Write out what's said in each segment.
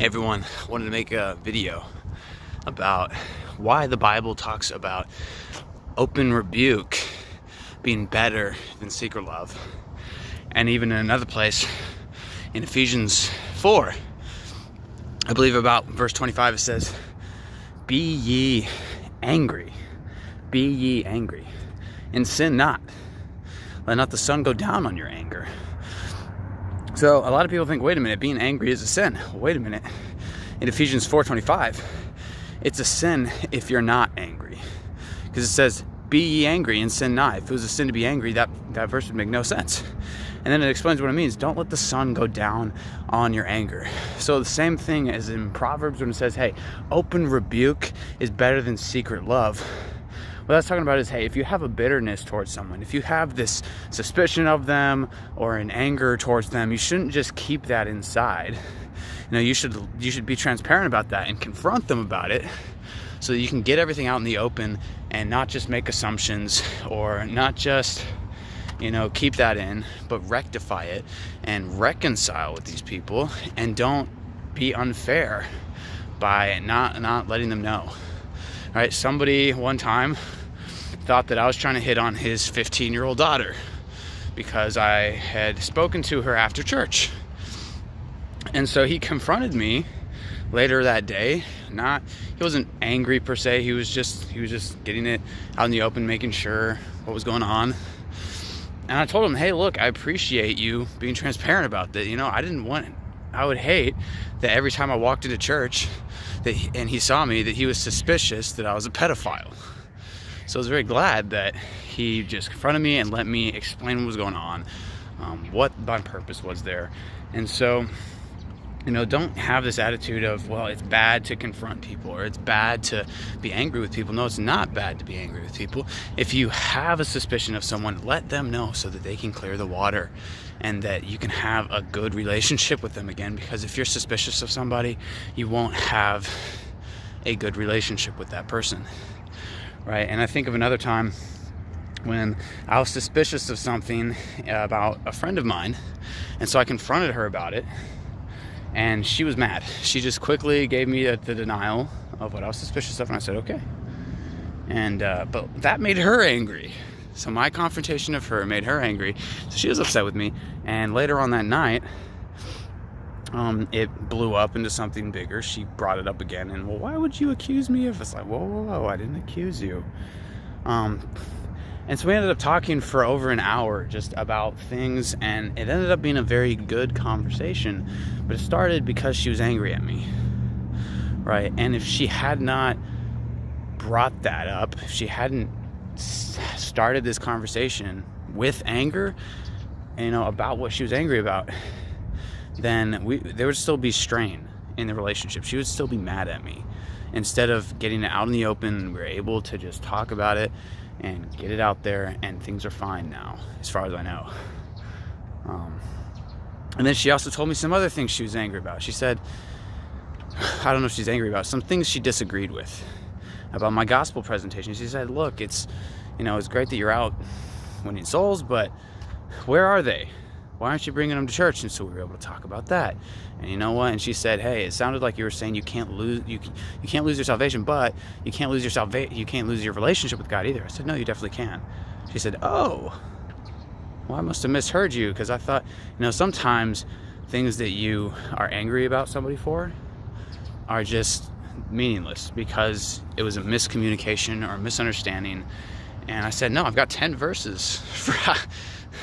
Everyone, wanted to make a video about why the Bible talks about open rebuke being better than secret love. And even in another place, in Ephesians 4, I believe about verse 25, it says, Be ye angry, and sin not. Let not the sun go down on your anger. So a lot of people think, wait a minute, being angry is a sin. Well, wait a minute. In Ephesians 4:25, it's a sin if you're not angry. Because it says, be ye angry and sin not. If it was a sin to be angry, that verse would make no sense. And then it explains what it means. Don't let the sun go down on your anger. So the same thing as in Proverbs when it says, hey, open rebuke is better than secret love. What that's talking about is, hey, if you have a bitterness towards someone, if you have this suspicion of them or an anger towards them, you shouldn't just keep that inside. You should be transparent about that and confront them about it so that you can get everything out in the open and not just make assumptions or not just, keep that in, but rectify it and reconcile with these people, and don't be unfair by not letting them know. All right, somebody one time thought that I was trying to hit on his 15-year-old daughter because I had spoken to her after church. And so he confronted me later that day. He wasn't angry per se, he was just getting it out in the open, making sure what was going on. And I told him, hey, look, I appreciate you being transparent about that. I would hate that every time I walked into church and he saw me, that he was suspicious that I was a pedophile. So I was very glad that he just confronted me and let me explain what was going on, what my purpose was there. And so, don't have this attitude of, well, it's bad to confront people or it's bad to be angry with people. No, it's not bad to be angry with people. If you have a suspicion of someone, let them know so that they can clear the water and that you can have a good relationship with them again. Because if you're suspicious of somebody, you won't have a good relationship with that person. Right? And I think of another time when I was suspicious of something about a friend of mine, and so I confronted her about it, and she was mad. She just quickly gave me the denial of what I was suspicious of, and I said, okay. And but that made her angry. So my confrontation of her made her angry. So she was upset with me, and later on that night, it blew up into something bigger. She brought it up again, and, well, why would you accuse me of this? Like, whoa, I didn't accuse you. And so we ended up talking for over an hour just about things, and it ended up being a very good conversation. But it started because she was angry at me, right? And if she had not brought that up, if she hadn't started this conversation with anger, about what she was angry about, then there would still be strain in the relationship. She would still be mad at me. Instead of getting it out in the open, we were able to just talk about it and get it out there, and things are fine now, as far as I know. And then she also told me some other things she was angry about. She said, I don't know if she's angry about, some things she disagreed with about my gospel presentation. She said, look, it's great that you're out winning souls, but where are they? Why aren't you bringing them to church? And so we were able to talk about that. And you know what? And she said, hey, it sounded like you were saying you can't lose your salvation, but you can't lose your relationship with God either. I said, no, you definitely can. She said, oh, well, I must have misheard you, because I thought, sometimes things that you are angry about somebody for are just meaningless because it was a miscommunication or a misunderstanding. And I said, no, I've got 10 verses for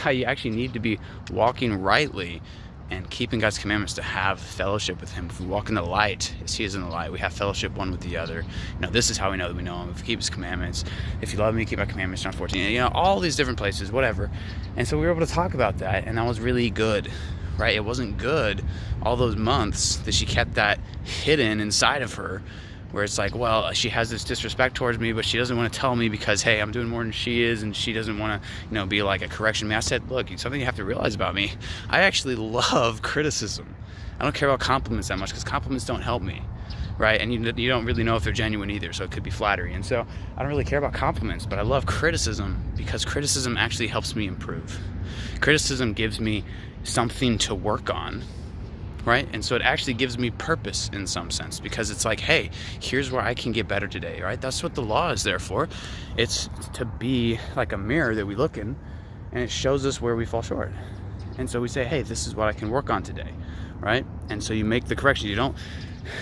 how you actually need to be walking rightly and keeping God's commandments to have fellowship with Him. If we walk in the light as He is in the light, we have fellowship one with the other. This is how we know that we know Him. If we keep His commandments, if you love me, keep my commandments, John 14, all these different places, whatever. And so we were able to talk about that, and that was really good, right? It wasn't good all those months that she kept that hidden inside of her, where it's like, well, she has this disrespect towards me, but she doesn't want to tell me because, hey, I'm doing more than she is, and she doesn't want to, be like a correction to me. I said, look, something you have to realize about me, I actually love criticism. I don't care about compliments that much, because compliments don't help me, right? And you don't really know if they're genuine either, so it could be flattery. And so I don't really care about compliments, but I love criticism, because criticism actually helps me improve. Criticism gives me something to work on. right? And so it actually gives me purpose in some sense, because it's like, hey, here's where I can get better today, right? That's what the law is there for. It's to be like a mirror that we look in, and it shows us where we fall short. And so we say, hey, this is what I can work on today, right? And so you make the correction. You don't,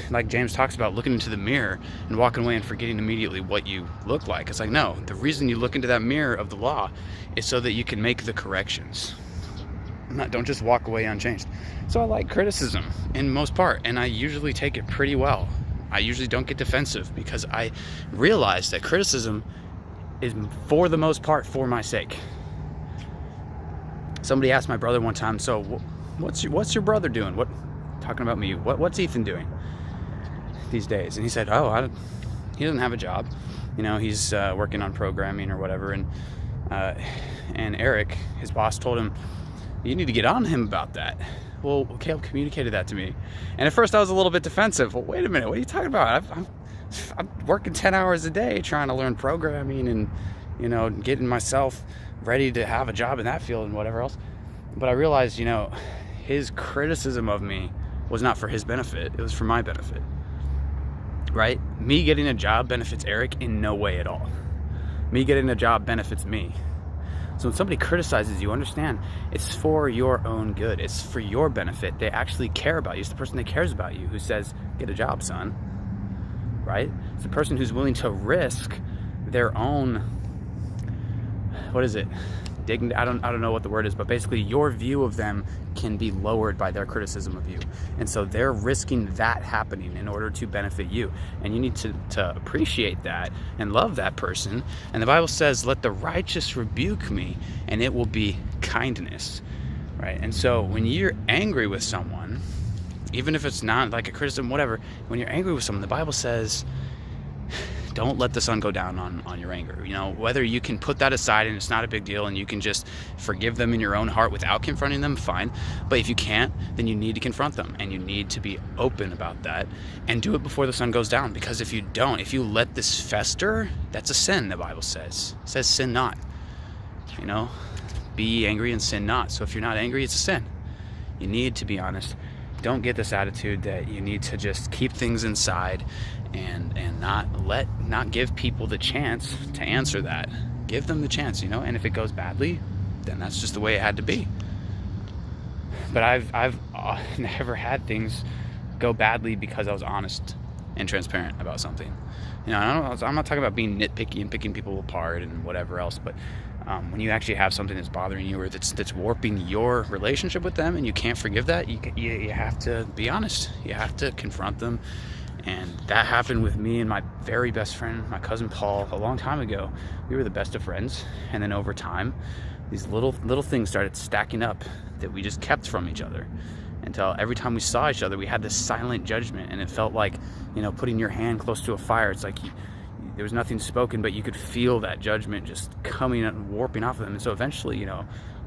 like James talks about, looking into the mirror and walking away and forgetting immediately what you look like. It's like, no, the reason you look into that mirror of the law is so that you can make the corrections. Don't just walk away unchanged. So I like criticism in most part, and I usually take it pretty well. I usually don't get defensive, because I realize that criticism is, for the most part, for my sake. Somebody asked my brother one time, so what's your brother doing? Talking about me, what's Ethan doing these days? And he said, he doesn't have a job. He's working on programming or whatever. And Eric, his boss, told him, you need to get on him about that. Well, Caleb communicated that to me. And at first I was a little bit defensive. Well, wait a minute, what are you talking about? I'm working 10 hours a day trying to learn programming and, getting myself ready to have a job in that field and whatever else. But I realized, his criticism of me was not for his benefit. It was for my benefit, right? Me getting a job benefits Eric in no way at all. Me getting a job benefits me. So when somebody criticizes you, understand it's for your own good. It's for your benefit. They actually care about you. It's the person that cares about you who says, get a job, son, right? It's the person who's willing to risk their own, dignity. I don't know what the word is, but basically your view of them can be lowered by their criticism of you. And so they're risking that happening in order to benefit you. And you need to appreciate that and love that person. And the Bible says, let the righteous rebuke me, and it will be kindness, right? And so when you're angry with someone, even if it's not like a criticism, whatever, when you're angry with someone, the Bible says, don't let the sun go down on your anger. Whether you can put that aside and it's not a big deal and you can just forgive them in your own heart without confronting them, fine. But if you can't, then you need to confront them, and you need to be open about that and do it before the sun goes down. Because if you don't, if you let this fester, that's a sin, the Bible says. It says sin not. Be angry and sin not. So if you're not angry, it's a sin. You need to be honest. Don't get this attitude that you need to just keep things inside and not give people the chance to answer that. Give them the chance, and if it goes badly, then that's just the way it had to be. But I've never had things go badly because I was honest and transparent about something. I'm not talking about being nitpicky and picking people apart and whatever else, but when you actually have something that's bothering you or that's warping your relationship with them and you can't forgive that, you have to be honest. You have to confront them. And that happened with me and my very best friend, my cousin Paul, a long time ago. We were the best of friends, and then over time, these little things started stacking up that we just kept from each other, until every time we saw each other, we had this silent judgment, and it felt like, putting your hand close to a fire. It's like there was nothing spoken, but you could feel that judgment just coming and warping off of them. And so eventually,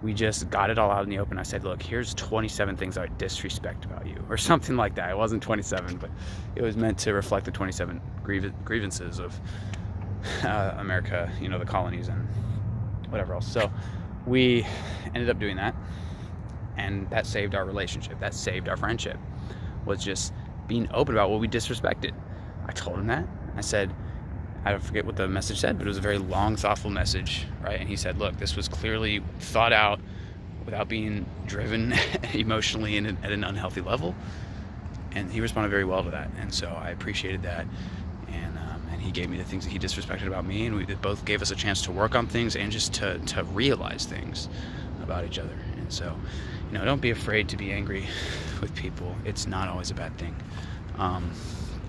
we just got it all out in the open. I said, look, here's 27 things I disrespect about you, or something like that. It wasn't 27, but it was meant to reflect the 27 grievances of America, the colonies and whatever else. So we ended up doing that, and that saved our relationship. That saved our friendship, was just being open about what we disrespected. I told him that. I said, I don't forget what the message said, but it was a very long, thoughtful message, right? And he said, look, this was clearly thought out without being driven emotionally and at an unhealthy level. And he responded very well to that. And so I appreciated that. And he gave me the things that he disrespected about me. And we both gave us a chance to work on things and just to realize things about each other. And so, don't be afraid to be angry with people. It's not always a bad thing.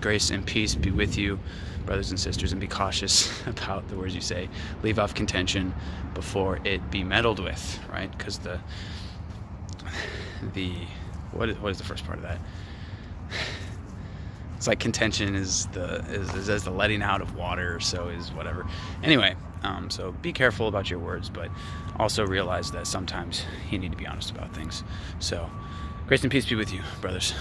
Grace and peace be with you, brothers and sisters, and be cautious about the words you say. Leave off contention before it be meddled with, right? Because what is the first part of that? It's like contention is as the letting out of water, so is whatever. Anyway, so be careful about your words, but also realize that sometimes you need to be honest about things. So grace and peace be with you, brothers.